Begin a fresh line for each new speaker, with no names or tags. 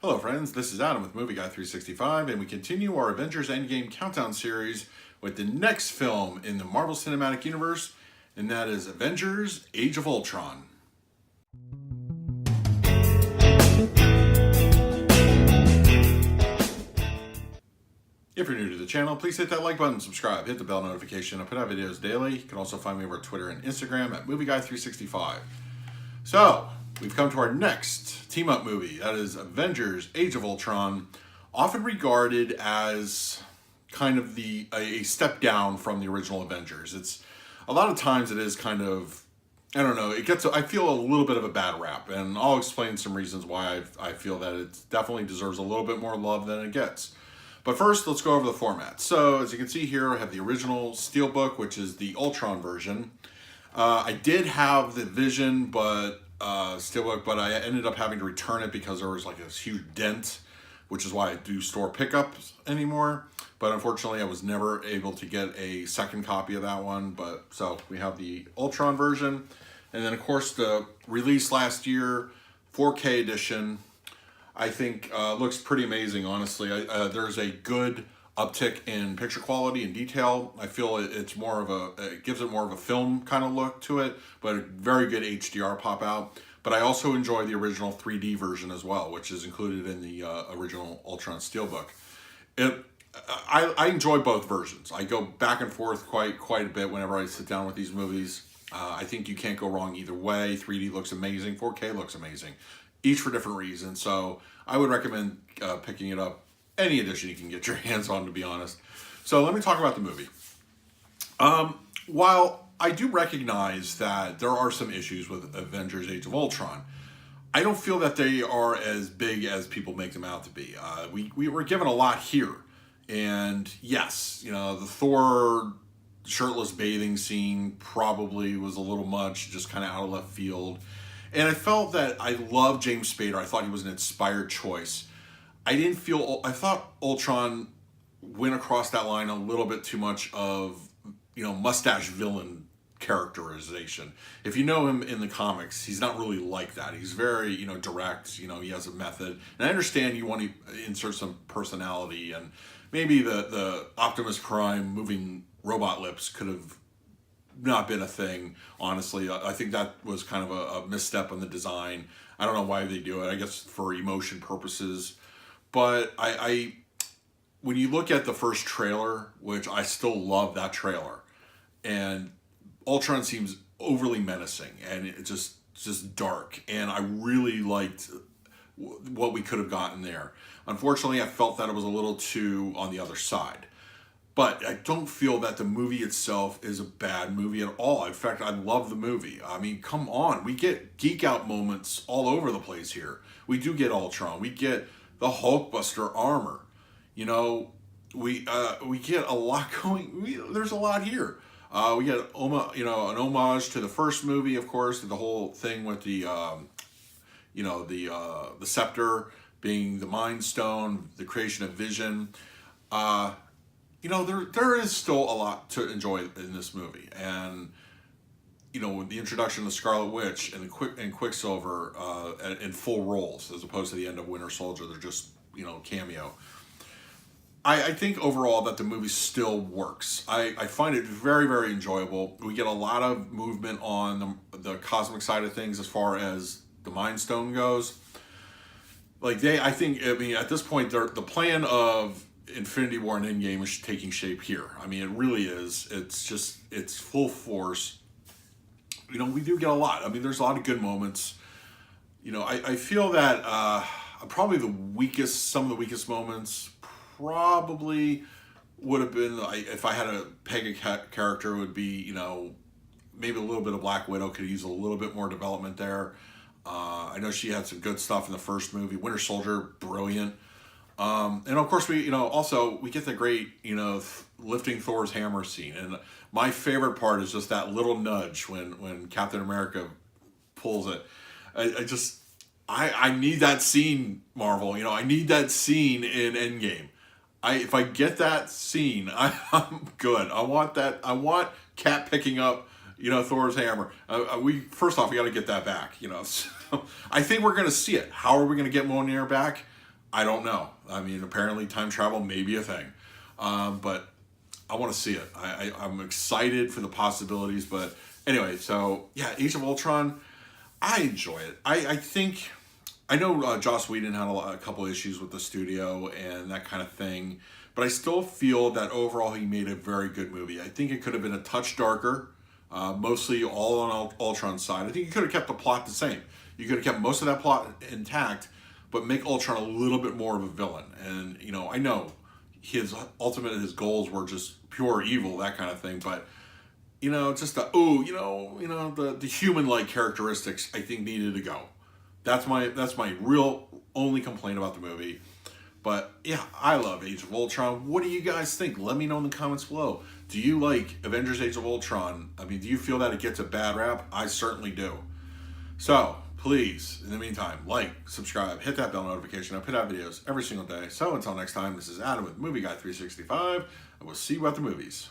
Hello friends, this is Adam with Movie Guy 365, and we continue our Avengers Endgame countdown series with the next film in the Marvel Cinematic Universe, and that is Avengers Age of Ultron. If you're new to the channel, please hit that like button, subscribe, hit the bell notification. I put out videos daily. You can also find me over Twitter and Instagram at Movie Guy 365. So, we've come to our next team-up movie. That is Avengers Age of Ultron, often regarded as kind of a step down from the original Avengers. It's a lot of times it is kind of, I don't know, I feel a little bit of a bad rap, and I'll explain some reasons why I feel that it definitely deserves a little bit more love than it gets. But first, let's go over the format. So, as you can see here, I have the original Steelbook, which is the Ultron version. I did have the Vision, but Steelbook, but I ended up having to return it because there was like this huge dent, which is why I do store pickups anymore. But unfortunately, I was never able to get a second copy of that one. But so we have the Ultron version, and then of course the release last year, 4K edition. I think looks pretty amazing. Honestly, there's a good uptick in picture quality and detail. I feel it's more of it gives it more of a film kind of look to it, but a very good HDR pop out. But I also enjoy the original 3D version as well, which is included in the original Ultron Steelbook. I enjoy both versions. I go back and forth quite a bit whenever I sit down with these movies. I think you can't go wrong either way. 3D looks amazing. 4K looks amazing. Each for different reasons. So I would recommend picking it up any edition you can get your hands on, to be honest. So let me talk about the movie. While I do recognize that there are some issues with Avengers Age of Ultron, I don't feel that they are as big as people make them out to be. We were given a lot here. And yes, you know, the Thor shirtless bathing scene probably was a little much, just kind of out of left field. And I felt that I love James Spader. I thought he was an inspired choice. I thought Ultron went across that line a little bit too much of, you know, mustache villain characterization. If you know him in the comics, he's not really like that. He's very, you know, direct, you know, he has a method. And I understand you want to insert some personality, and maybe the Optimus Prime moving robot lips could have not been a thing, honestly. I think that was kind of a misstep in the design. I don't know why they do it. I guess for emotion purposes. But when you look at the first trailer, which I still love that trailer, and Ultron seems overly menacing and it's just dark, and I really liked what we could have gotten there. Unfortunately, I felt that it was a little too on the other side. But I don't feel that the movie itself is a bad movie at all. In fact, I love the movie. I mean, come on. We get geek out moments all over the place here. We do get Ultron. We get the Hulkbuster armor. You know, we get a lot going. There's a lot here. We get an homage to the first movie, of course, to the whole thing with the scepter being the Mind Stone, the creation of Vision. You know, there is still a lot to enjoy in this movie, and you know, with the introduction of Scarlet Witch and Quicksilver in full roles, as opposed to the end of Winter Soldier, they're just, you know, cameo. I think overall that the movie still works. I find it very, very enjoyable. We get a lot of movement on the cosmic side of things as far as the Mind Stone goes. Like I mean, at this point, the plan of Infinity War and Endgame is taking shape here. I mean, it really is. It's full force. You know, we do get a lot. I mean, there's a lot of good moments. You know, I feel that probably some of the weakest moments probably would have been, if I had to peg a character, would be, you know, maybe a little bit of Black Widow could use a little bit more development there. I know she had some good stuff in the first movie. Winter Soldier, brilliant. And of course we get the great, you know, lifting Thor's hammer scene. And my favorite part is just that little nudge when Captain America pulls it. I need that scene, Marvel. You know, I need that scene in Endgame. If I get that scene, I'm good. I want that. I want Cap picking up, you know, Thor's hammer. We got to get that back. You know, so I think we're going to see it. How are we going to get Mjolnir back? I don't know. I mean, apparently time travel may be a thing, but I want to see it. I'm excited for the possibilities. But anyway, so yeah, Age of Ultron, I enjoy it. I think I know Joss Whedon had a couple issues with the studio and that kind of thing, but I still feel that overall he made a very good movie. I think it could have been a touch darker, mostly all on Ultron's side. I think you could have kept the plot the same. You could have kept most of that plot intact, but make Ultron a little bit more of a villain. And I know his goals were just pure evil, that kind of thing, but just the human like characteristics I think needed to go. That's my real only complaint about the movie. But yeah, I love Age of Ultron. What do you guys think? Let me know in the comments below. Do you like Avengers Age of Ultron? I mean, do you feel that it gets a bad rap? I certainly do. So please, in the meantime, like, subscribe, hit that bell notification. I put out videos every single day. So until next time, this is Adam with Movie Guy 365, and we'll see you at the movies.